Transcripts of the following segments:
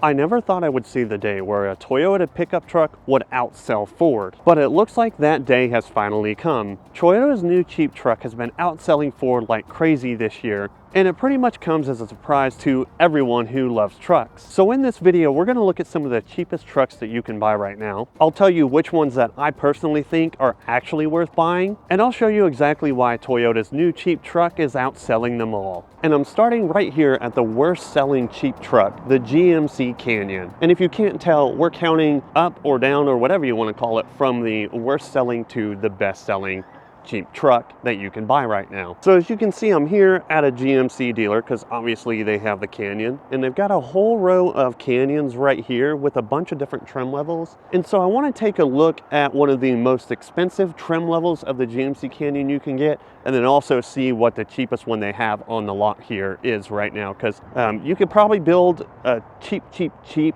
I never thought I would see the day where a Toyota pickup truck would outsell Ford, but it looks like that day has finally come. Toyota's new cheap truck has been outselling Ford like crazy this year, and it pretty much comes as a surprise to everyone who loves trucks. So in this video, we're going to look at some of the cheapest trucks that you can buy right now. I'll tell you which ones that I personally think are actually worth buying, and I'll show you exactly why Toyota's new cheap truck is outselling them all. And I'm starting right here at the worst selling cheap truck, the GMC Canyon. And if you can't tell, we're counting up or down or whatever you want to call it from the worst selling to the best selling cheap truck that you can buy right now. So as you can see, I'm here at a GMC dealer because obviously they have the Canyon, and they've got a whole row of Canyons right here with a bunch of different trim levels. And so I want to take a look at one of the most expensive trim levels of the GMC Canyon you can get, and then also see what the cheapest one they have on the lot here is right now, because you could probably build a cheap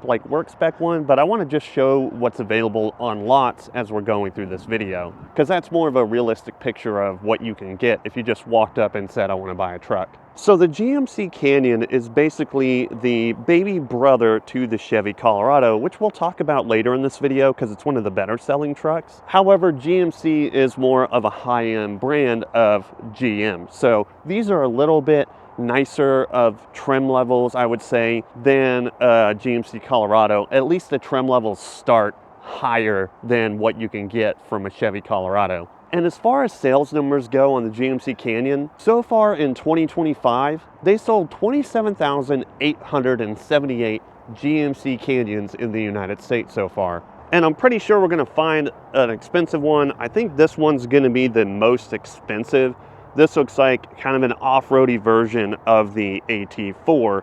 like work spec one, but I want to just show what's available on lots as we're going through this video, because that's more of a realistic picture of what you can get if you just walked up and said, I want to buy a truck. So the GMC Canyon is basically the baby brother to the Chevy Colorado, which we'll talk about later in this video because it's one of the better selling trucks. However, GMC is more of a high-end brand of GM. So these are a little bit nicer of trim levels, I would say, than a GMC Colorado. At least the trim levels start higher than what you can get from a Chevy Colorado. And as far as sales numbers go on the GMC Canyon, so far in 2025, they sold 27,878 GMC Canyons in the United States so far. And I'm pretty sure we're going to find an expensive one. I think this one's going to be the most expensive. This looks like kind of an off-roady version of the AT4.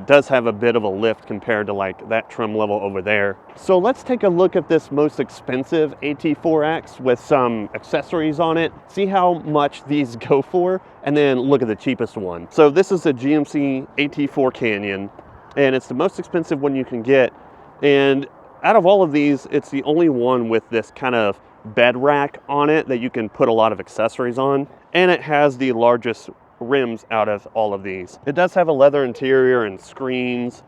Does have a bit of a lift compared to like that trim level over there. So let's take a look at this most expensive AT4X with some accessories on it, see how much these go for, and then look at the cheapest one. So this is a GMC AT4 Canyon, and it's the most expensive one you can get. And out of all of these, it's the only one with this kind of bed rack on it that you can put a lot of accessories on. And it has the largest rims out of all of these. It does have a leather interior and screens,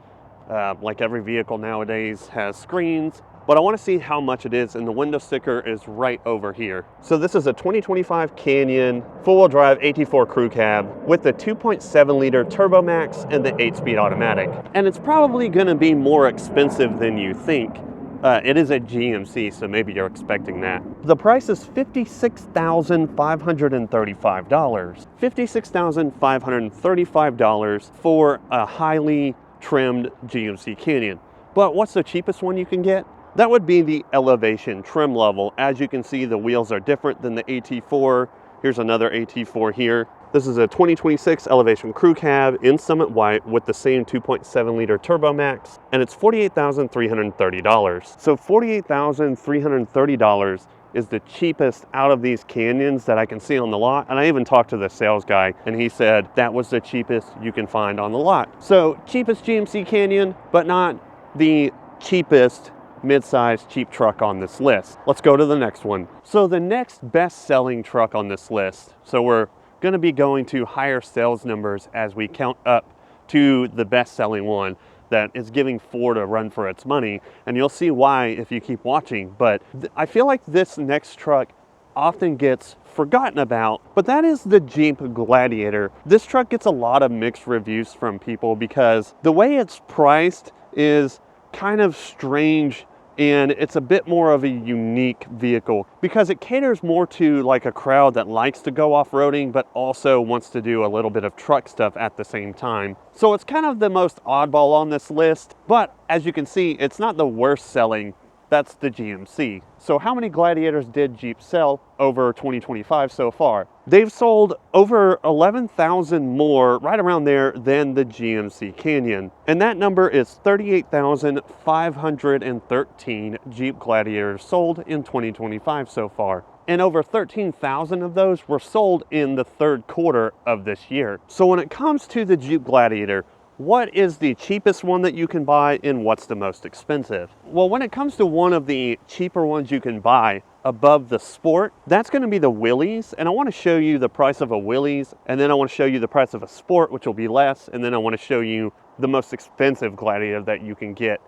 like every vehicle nowadays has screens, but I want to see how much it is, and the window sticker is right over here. So this is a 2025 Canyon four-wheel drive AT4 crew cab with the 2.7 liter Turbo Max and the 8-speed automatic. And it's probably going to be more expensive than you think. It is a GMC, so maybe you're expecting that. The price is $56,535. $56,535 for a highly trimmed GMC Canyon. But what's the cheapest one you can get? That would be the Elevation trim level. As you can see, the wheels are different than the AT4. Here's another AT4 here. This is a 2026 Elevation Crew Cab in Summit White with the same 2.7 liter Turbo Max, and it's $48,330. So $48,330 is the cheapest out of these Canyons that I can see on the lot. And I even talked to the sales guy, and he said that was the cheapest you can find on the lot. So cheapest GMC Canyon, but not the cheapest mid-size cheap truck on this list. Let's go to the next one. So the next best-selling truck on this list, so we're going to be going to higher sales numbers as we count up to the best-selling one that is giving Ford a run for its money, and you'll see why if you keep watching. But I feel like this next truck often gets forgotten about, but that is the Jeep Gladiator. This truck gets a lot of mixed reviews from people because the way it's priced is kind of strange, and it's a bit more of a unique vehicle because it caters more to like a crowd that likes to go off-roading but also wants to do a little bit of truck stuff at the same time. So it's kind of the most oddball on this list, but as you can see, it's not the worst selling. That's the GMC. So how many Gladiators did Jeep sell over 2025 so far? They've sold over 11,000 more, right around there, than the GMC Canyon. And that number is 38,513 Jeep Gladiators sold in 2025 so far. And over 13,000 of those were sold in the third quarter of this year. So when it comes to the Jeep Gladiator, what is the cheapest one that you can buy and what's the most expensive? Well, when it comes to one of the cheaper ones you can buy, above the Sport, that's going to be the Willys. And I want to show you the price of a Willys, and then I want to show you the price of a Sport, which will be less, and then I want to show you the most expensive Gladiator that you can get.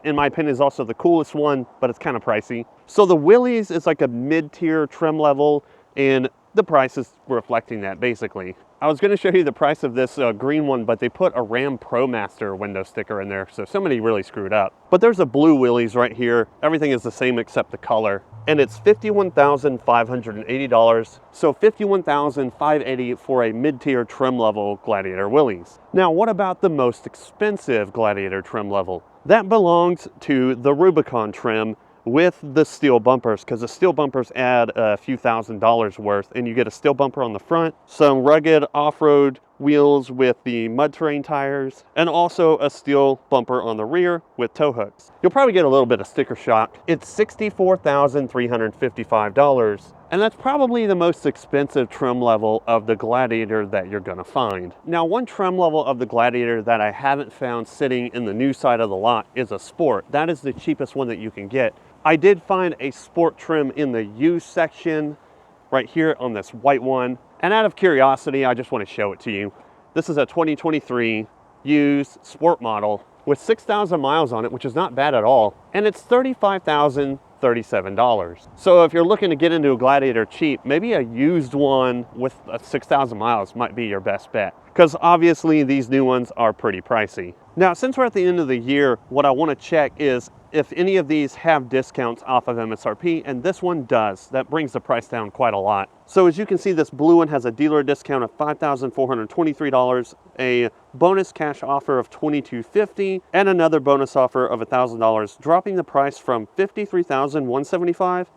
In my opinion, is also the coolest one, but it's kind of pricey. So the Willys is like a mid-tier trim level, and the price is reflecting that basically. I was going to show you the price of this green one, but they put a Ram ProMaster window sticker in there, so somebody really screwed up. But there's a blue Willys right here. Everything is the same except the color, and it's $51,580. So $51,580 for a mid-tier trim level Gladiator Willys. Now, what about the most expensive Gladiator trim level? That belongs to the Rubicon trim with the steel bumpers, because the steel bumpers add a few $1,000s worth, and you get a steel bumper on the front, some rugged off-road wheels with the mud terrain tires, and also a steel bumper on the rear with tow hooks. You'll probably get a little bit of sticker shock. It's $64,355. And that's probably the most expensive trim level of the Gladiator that you're gonna find. Now, one trim level of the Gladiator that I haven't found sitting in the new side of the lot is a Sport. That is the cheapest one that you can get. I did find a Sport trim in the used section right here on this white one. And out of curiosity, I just want to show it to you. This is a 2023 used Sport model with 6,000 miles on it, which is not bad at all. And it's $35,037. So if you're looking to get into a Gladiator cheap, maybe a used one with 6,000 miles might be your best bet, because obviously these new ones are pretty pricey. Now, since we're at the end of the year, what I want to check is if any of these have discounts off of MSRP, and this one does. That brings the price down quite a lot. So as you can see, this blue one has a dealer discount of $5,423, a bonus cash offer of $2,250, and another bonus offer of $1,000, dropping the price from $53,175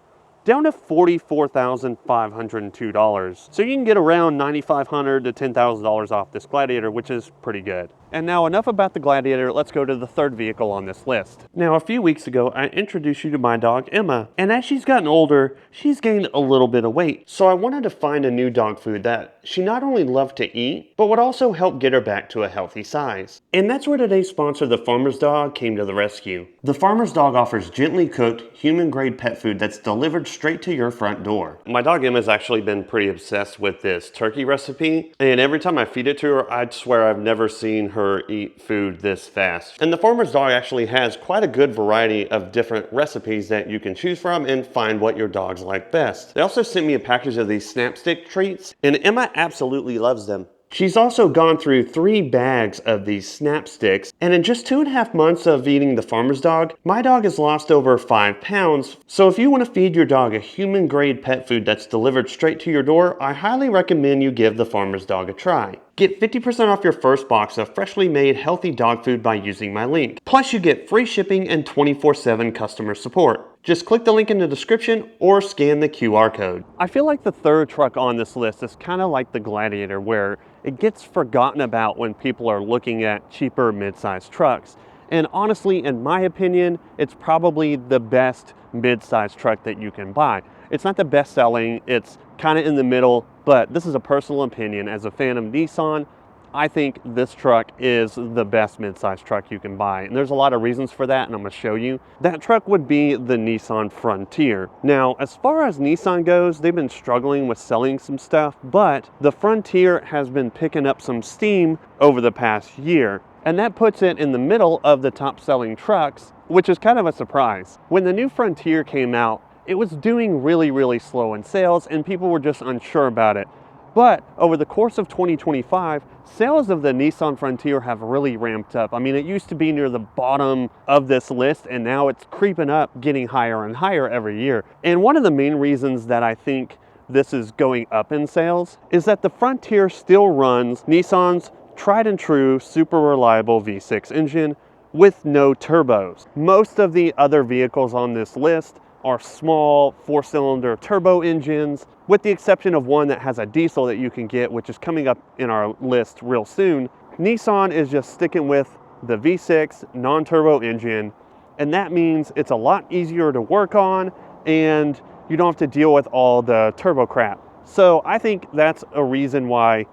down to $44,502. So you can get around $9,500 to $10,000 off this Gladiator, which is pretty good. And now, enough about the Gladiator, let's go to the third vehicle on this list. Now, a few weeks ago, I introduced you to my dog, Emma, and as she's gotten older, she's gained a little bit of weight. So I wanted to find a new dog food that she not only loved to eat, but would also help get her back to a healthy size. And that's where today's sponsor, the Farmer's Dog, came to the rescue. The Farmer's Dog offers gently cooked, human-grade pet food that's delivered straight to your front door. My dog Emma's actually been pretty obsessed with this turkey recipe, and every time I feed it to her, I'd swear I've never seen her eat food this fast. And the Farmer's Dog actually has quite a good variety of different recipes that you can choose from and find what your dogs like best. They also sent me a package of these Snapstick treats, and Emma absolutely loves them. She's also gone through 3 bags of these Snap Sticks, and in just 2.5 months of eating the Farmer's Dog, my dog has lost over 5 pounds. So if you want to feed your dog a human-grade pet food that's delivered straight to your door, I highly recommend you give the Farmer's Dog a try. Get 50% off your first box of freshly made healthy dog food by using my link. Plus you get free shipping and 24/7 customer support. Just click the link in the description or scan the QR code. I feel like the third truck on this list is kind of like the Gladiator, where it gets forgotten about when people are looking at cheaper mid-sized trucks. And honestly, in my opinion, it's probably the best mid-sized truck that you can buy. It's not the best selling, it's kind of in the middle, but this is a personal opinion. As a fan of Nissan, I think this truck is the best mid-sized truck you can buy. And there's a lot of reasons for that, and I'm gonna show you. That truck would be the Nissan Frontier. Now, as far as Nissan goes, they've been struggling with selling some stuff, but the Frontier has been picking up some steam over the past year. And that puts it in the middle of the top selling trucks, which is kind of a surprise. When the new Frontier came out, it was doing really slow in sales, and people were just unsure about it. But over the course of 2025, sales of the Nissan Frontier have really ramped up. I mean, it used to be near the bottom of this list, and now it's creeping up, getting higher and higher every year. And one of the main reasons that I think this is going up in sales is that the Frontier still runs Nissan's tried and true, super reliable V6 engine with no turbos. Most of the other vehicles on this list are small 4-cylinder turbo engines, with the exception of one that has a diesel that you can get, which is coming up in our list real soon. Nissan is just sticking with the V6 non-turbo engine, and that means it's a lot easier to work on, and you don't have to deal with all the turbo crap. So I think that's a reason why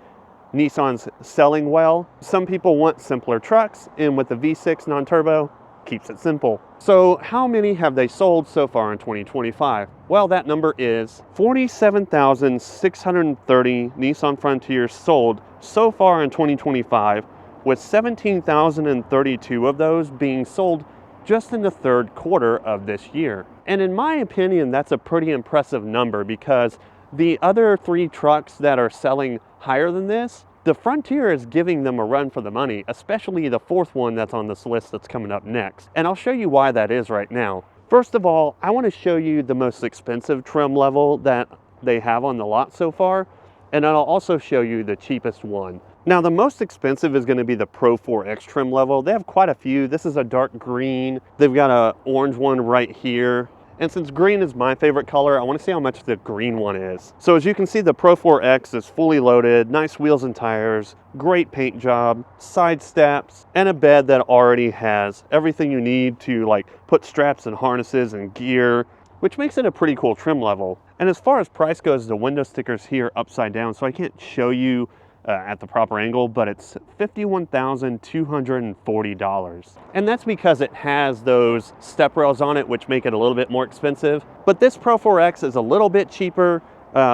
Nissan's selling well. Some people want simpler trucks, and with the V6 non-turbo, keeps it simple. So how many have they sold so far in 2025? Well, that number is 47,630 Nissan Frontiers sold so far in 2025, with 17,032 of those being sold just in the third quarter of this year. And in my opinion, that's a pretty impressive number, because the other 3 trucks that are selling higher than this, the Frontier is giving them a run for the money, especially the 4th one that's on this list that's coming up next. And I'll show you why that is right now. First of all, I want to show you the most expensive trim level that they have on the lot so far, and I'll also show you the cheapest one. Now, the most expensive is going to be the Pro 4X trim level. They have quite a few. This is a dark green. They've got an orange one right here. And since green is my favorite color, I want to see how much the green one is. So as you can see, the Pro 4X is fully loaded, nice wheels and tires, great paint job, side steps, and a bed that already has everything you need to like put straps and harnesses and gear, which makes it a pretty cool trim level. And as far as price goes, the window sticker's here upside down, so I can't show you at the proper angle, but it's $51,240. And that's because it has those step rails on it, which make it a little bit more expensive. But this Pro 4X is a little bit cheaper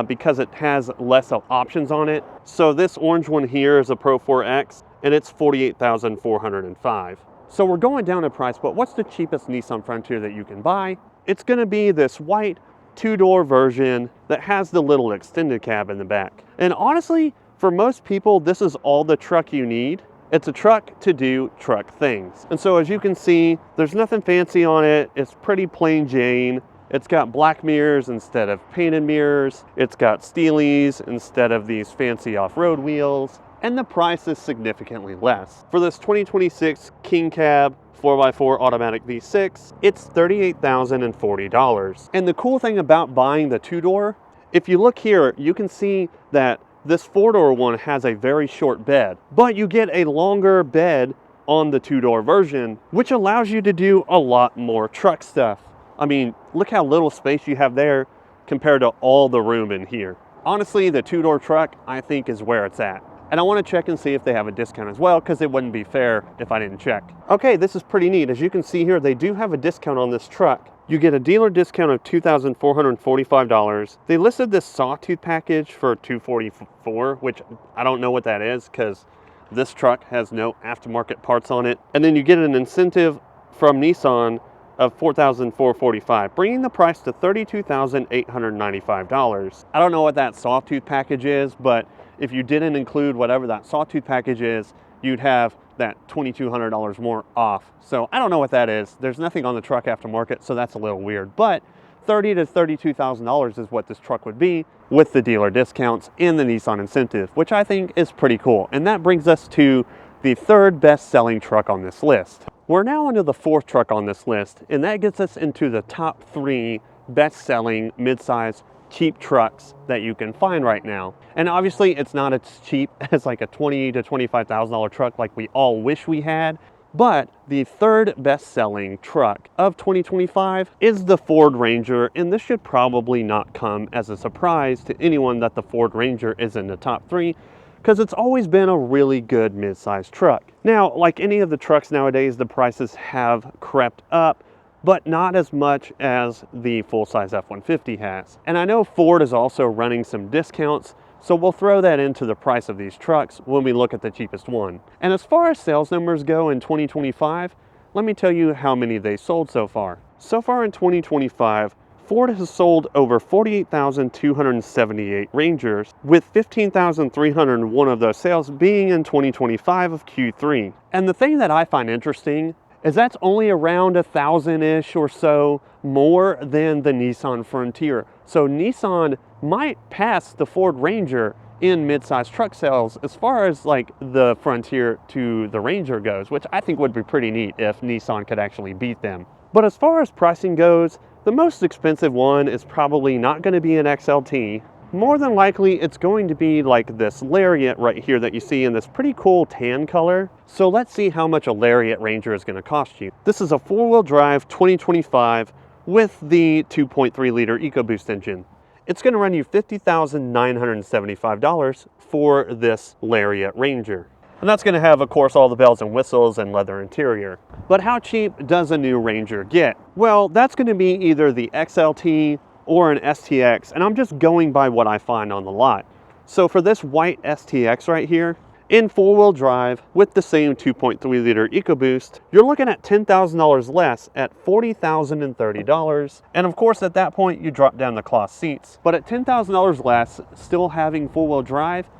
because it has less options on it. So this orange one here is a Pro 4X, and it's $48,405. So we're going down in price, but what's the cheapest Nissan Frontier that you can buy? It's gonna be this white 2-door version that has the little extended cab in the back. And honestly, for most people, this is all the truck you need. It's a truck to do truck things. And so as you can see, there's nothing fancy on it. It's pretty plain Jane. It's got black mirrors instead of painted mirrors. It's got steelies instead of these fancy off-road wheels. And the price is significantly less. For this 2026 King Cab 4x4 automatic V6, it's $38,040. And the cool thing about buying the 2-door, if you look here, you can see that this 4-door one has a very short bed, but you get a longer bed on the 2-door version, which allows you to do a lot more truck stuff. I mean, look how little space you have there compared to all the room in here. Honestly, the 2-door truck, I think, is where it's at. And I want to check and see if they have a discount as well, because it wouldn't be fair if I didn't check. Okay, this is pretty neat. As you can see here, they do have a discount on this truck. You get a dealer discount of $2,445. They listed this sawtooth package for $244, which I don't know what that is, because this truck has no aftermarket parts on it. And then you get an incentive from Nissan of $4,445, bringing the price to $32,895. I don't know what that sawtooth package is, but if you didn't include whatever that sawtooth package is, you'd have that $2,200 more off. So I don't know what that is. There's nothing on the truck aftermarket, so that's a little weird. But $30,000 to $32,000 is what this truck would be with the dealer discounts and the Nissan incentive, which I think is pretty cool. And that brings us to the 3rd best-selling truck on this list. We're now onto the 4th truck on this list, and that gets us into the top 3 best-selling midsize cheap trucks that you can find right now. And obviously it's not as cheap as like a $20,000 to $25,000 truck like we all wish we had, but the 3rd best-selling truck of 2025 is the Ford Ranger, and this should probably not come as a surprise to anyone that the Ford Ranger is in the top 3, because it's always been a really good mid-sized truck. Now, like any of the trucks nowadays, the prices have crept up, but not as much as the full-size F-150 has. And I know Ford is also running some discounts, so we'll throw that into the price of these trucks when we look at the cheapest one. And as far as sales numbers go in 2025, let me tell you how many they sold so far. So far in 2025, Ford has sold over 48,278 Rangers, with 15,301 of those sales being in 2025 of Q3. And the thing that I find interesting is that's only around 1,000-ish or so more than the Nissan Frontier. So Nissan might pass the Ford Ranger in mid-size truck sales as far as like the Frontier to the Ranger goes, which I think would be pretty neat if Nissan could actually beat them. But as far as pricing goes, the most expensive one is probably not going to be an XLT. More than likely, it's going to be like this Lariat right here that you see in this pretty cool tan color. So let's see how much a Lariat Ranger is going to cost you. This is a 4-wheel drive 2025 with the 2.3 liter EcoBoost engine. It's going to run you $50,975 for this Lariat Ranger. And that's going to have, of course, all the bells and whistles and leather interior. But how cheap does a new Ranger get? Well, that's going to be either the XLT or an STX, and I'm just going by what I find on the lot. So for this white STX right here, in four-wheel drive with the same 2.3-liter EcoBoost, you're looking at $10,000 less at $40,030. And of course, at that point, you drop down the cloth seats. But at $10,000 less, still having four-wheel drive,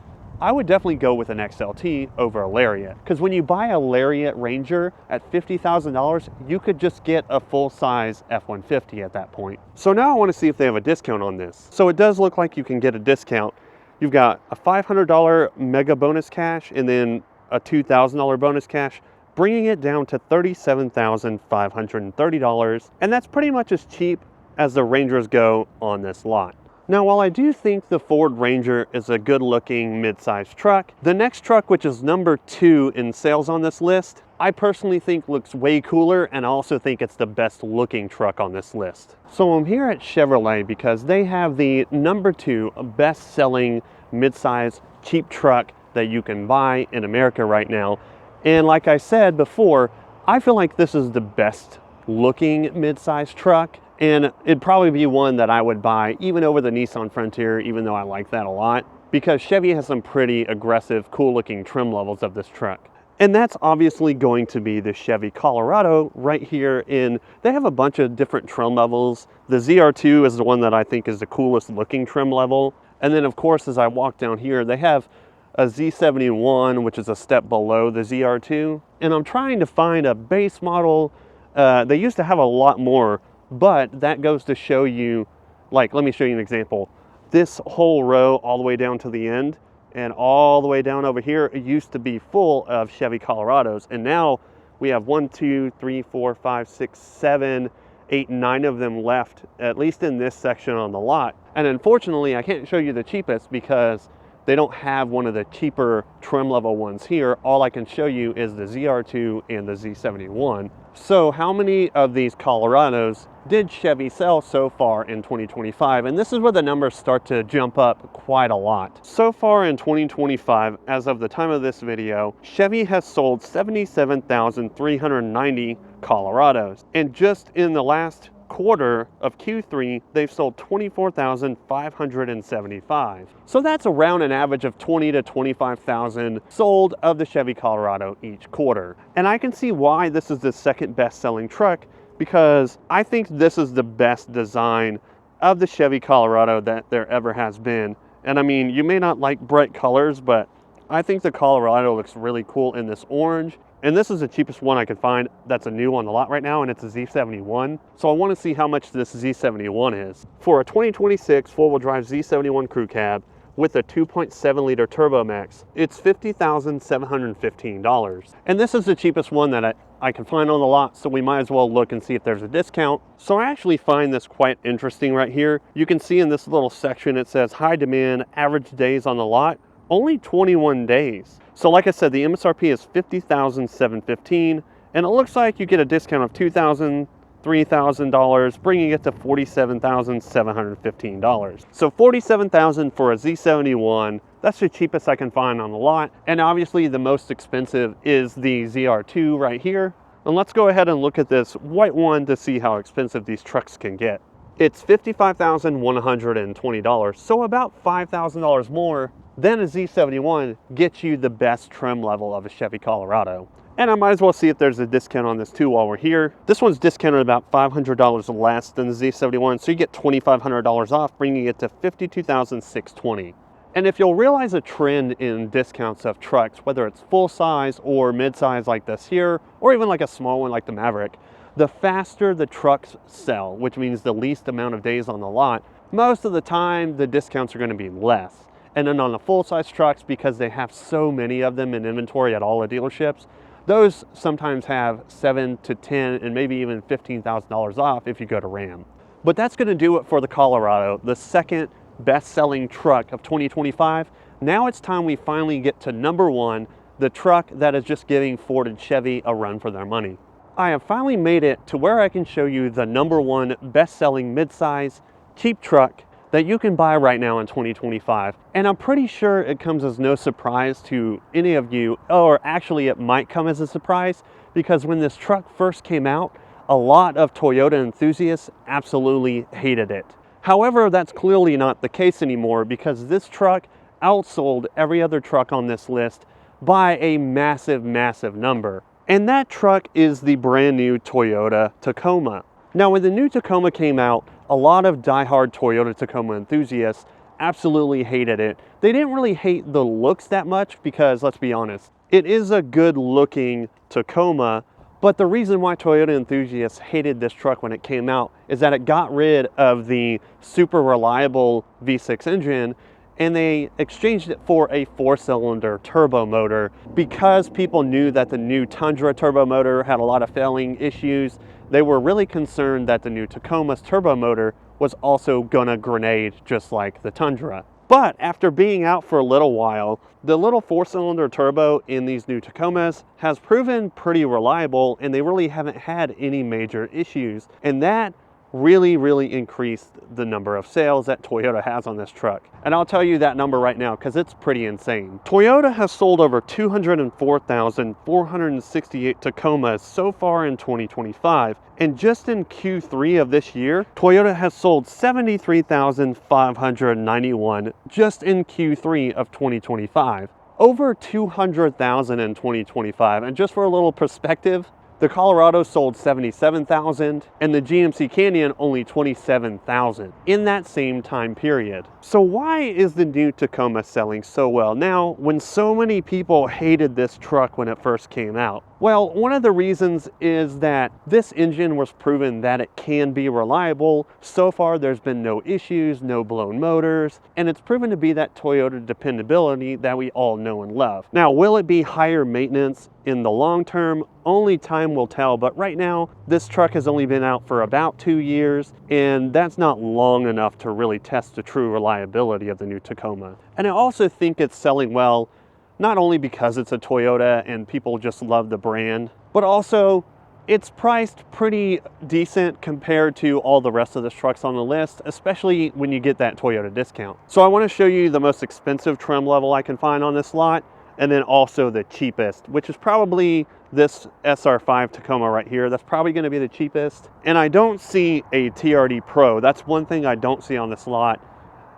I would definitely go with an XLT over a Lariat. Because when you buy a Lariat Ranger at $50,000, you could just get a full-size F-150 at that point. So now I want to see if they have a discount on this. So it does look like you can get a discount. You've got a $500 mega bonus cash and then a $2,000 bonus cash, bringing it down to $37,530. And that's pretty much as cheap as the Rangers go on this lot. Now, while I do think the Ford Ranger is a good-looking mid-sized truck, the next truck, which is number 2 in sales on this list, I personally think looks way cooler, and I also think it's the best-looking truck on this list. So I'm here at Chevrolet because they have the number 2 best-selling mid-size cheap truck that you can buy in America right now. And like I said before, I feel like this is the best-looking mid-size truck. And it'd probably be one that I would buy even over the Nissan Frontier, even though I like that a lot, because Chevy has some pretty aggressive, cool-looking trim levels of this truck. And that's obviously going to be the Chevy Colorado right here they have a bunch of different trim levels. The ZR2 is the one that I think is the coolest looking trim level. And then of course, as I walk down here, they have a Z71, which is a step below the ZR2. And I'm trying to find a base model. They used to have a lot more, but that goes to show you, like, let me show you an example. This whole row all the way down to the end and all the way down over here, it used to be full of Chevy Colorados. And now we have 1, 2, 3, 4, 5, 6, 7, 8, 9 of them left, at least in this section on the lot. And unfortunately, I can't show you the cheapest because they don't have one of the cheaper trim level ones here. All I can show you is the ZR2 and the Z71. So how many of these Colorados did Chevy sell so far in 2025? And this is where the numbers start to jump up quite a lot. So far in 2025, as of the time of this video, Chevy has sold 77,390 Colorados. And just in the last quarter of Q3, they've sold 24,575. So that's around an average of 20 to 25,000 sold of the Chevy Colorado each quarter. And I can see why this is the second best selling truck, because I think this is the best design of the Chevy Colorado that there ever has been. And I mean, you may not like bright colors, but I think the Colorado looks really cool in this orange. And this is the cheapest one I could find that's a new on the lot right now, and it's a Z71. So I want to see how much this Z71 is. For a 2026 four-wheel drive Z71 crew cab with a 2.7-liter Turbo Max, it's $50,715. And this is the cheapest one that I can find on the lot, so we might as well look and see if there's a discount. So I actually find this quite interesting right here. You can see in this little section it says high demand, average days on the lot, only 21 days. So like I said, the MSRP is $50,715, and it looks like you get a discount of $2,000, $3,000, bringing it to $47,715. So $47,000 for a Z71. That's the cheapest I can find on the lot. And obviously the most expensive is the ZR2 right here. And let's go ahead and look at this white one to see how expensive these trucks can get. It's $55,120, so about $5,000 more than a Z71 gets you the best trim level of a Chevy Colorado. And I might as well see if there's a discount on this too while we're here. This one's discounted about $500 less than the Z71, so you get $2,500 off, bringing it to $52,620. And if you'll realize a trend in discounts of trucks, whether it's full size or mid-size like this here, or even like a small one like the Maverick, the faster the trucks sell, which means the least amount of days on the lot, most of the time the discounts are going to be less. And then on the full-size trucks, because they have so many of them in inventory at all the dealerships, those sometimes have 7 to 10 and maybe even $15,000 off if you go to Ram. But that's going to do it for the Colorado, the second best-selling truck of 2025. Now it's time we finally get to number 1, the truck that is just giving Ford and Chevy a run for their money. I have finally made it to where I can show you the number 1 best-selling mid-size cheap truck that you can buy right now in 2025. And I'm pretty sure it comes as no surprise to any of you, or actually it might come as a surprise, because when this truck first came out, a lot of Toyota enthusiasts absolutely hated it. However, that's clearly not the case anymore, because this truck outsold every other truck on this list by a massive, massive number. And that truck is the brand new Toyota Tacoma. Now, when the new Tacoma came out, a lot of diehard Toyota Tacoma enthusiasts absolutely hated it. They didn't really hate the looks that much because, let's be honest, it is a good looking Tacoma, but the reason why Toyota enthusiasts hated this truck when it came out is that it got rid of the super reliable V6 engine and they exchanged it for a 4-cylinder turbo motor. Because people knew that the new Tundra turbo motor had a lot of failing issues, they were really concerned that the new Tacoma's turbo motor was also gonna grenade just like the Tundra. But after being out for a little while, the little 4-cylinder turbo in these new Tacomas has proven pretty reliable, and they really haven't had any major issues. And that really increased the number of sales that Toyota has on this truck. And I'll tell you that number right now because it's pretty insane. Toyota has sold over 204,468 Tacomas so far in 2025. And just in Q3 of this year, Toyota has sold 73,591 just in Q3 of 2025. Over 200,000 in 2025. And just for a little perspective, the Colorado sold 77,000 and the GMC Canyon only 27,000 in that same time period. So why is the new Tacoma selling so well now when so many people hated this truck when it first came out? Well, one of the reasons is that this engine was proven that it can be reliable. So far, there's been no issues, no blown motors, and it's proven to be that Toyota dependability that we all know and love. Now, will it be higher maintenance in the long term? Only time will tell, but right now, this truck has only been out for about 2 years, and that's not long enough to really test the true reliability of the new Tacoma. And I also think it's selling well not only because it's a Toyota and people just love the brand, but also it's priced pretty decent compared to all the rest of the trucks on the list, especially when you get that Toyota discount. So I want to show you the most expensive trim level I can find on this lot, and then also the cheapest, which is probably this SR5 Tacoma right here. That's probably going to be the cheapest. And I don't see a TRD Pro. That's one thing I don't see on this lot,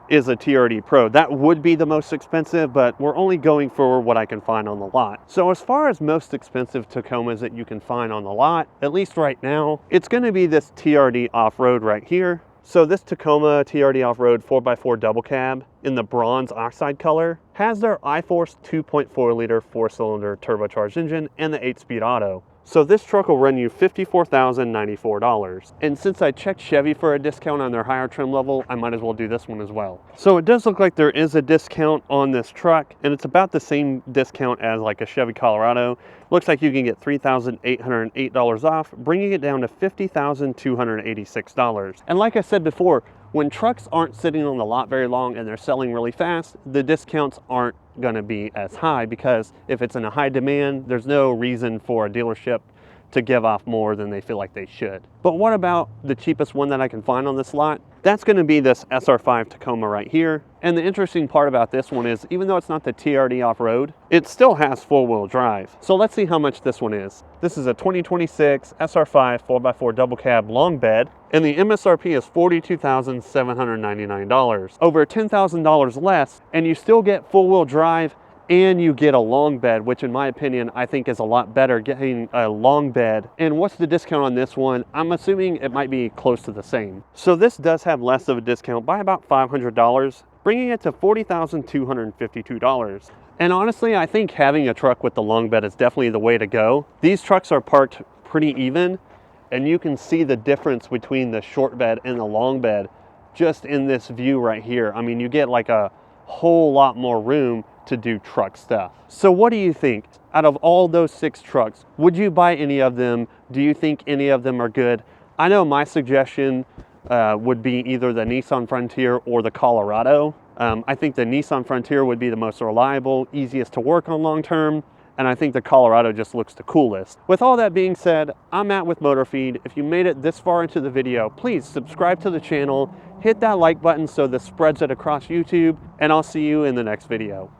is a TRD Pro. That would be the most expensive, but we're only going for what I can find on the lot. So as far as most expensive Tacomas that you can find on the lot, at least right now, it's going to be this TRD Off-Road right here. So this Tacoma TRD Off-Road 4x4 double cab in the bronze oxide color has their iForce 2.4 liter 4-cylinder turbocharged engine and the 8-speed auto. So this truck will run you $54,094. And since I checked Chevy for a discount on their higher trim level, I might as well do this one as well. So it does look like there is a discount on this truck, and it's about the same discount as like a Chevy Colorado. Looks like you can get $3,808 off, bringing it down to $50,286. And like I said before, when trucks aren't sitting on the lot very long and they're selling really fast, the discounts aren't going to be as high, because if it's in a high demand, there's no reason for a dealership to give off more than they feel like they should. But what about the cheapest one that I can find on this lot? That's going to be this SR5 Tacoma right here. And the interesting part about this one is, even though it's not the TRD Off-Road, it still has 4-wheel drive. So let's see how much this one is. This is a 2026 SR5 4x4 double cab long bed, and the MSRP is $42,799. Over $10,000 less, and you still get 4-wheel drive, and you get a long bed, which in my opinion, I think is a lot better, getting a long bed. And what's the discount on this one? I'm assuming it might be close to the same. So this does have less of a discount by about $500, bringing it to $40,252. And honestly, I think having a truck with the long bed is definitely the way to go. These trucks are parked pretty even, and you can see the difference between the short bed and the long bed just in this view right here. I mean, you get like a whole lot more room to do truck stuff. So what do you think? Out of all those 6 trucks, would you buy any of them? Do you think any of them are good? I know my suggestion would be either the Nissan Frontier or the Colorado. I think the Nissan Frontier would be the most reliable, easiest to work on long term, and I think the Colorado just looks the coolest. With all that being said, I'm Matt with MotorFeed. If you made it this far into the video, please subscribe to the channel, hit that like button so this spreads it across YouTube, and I'll see you in the next video.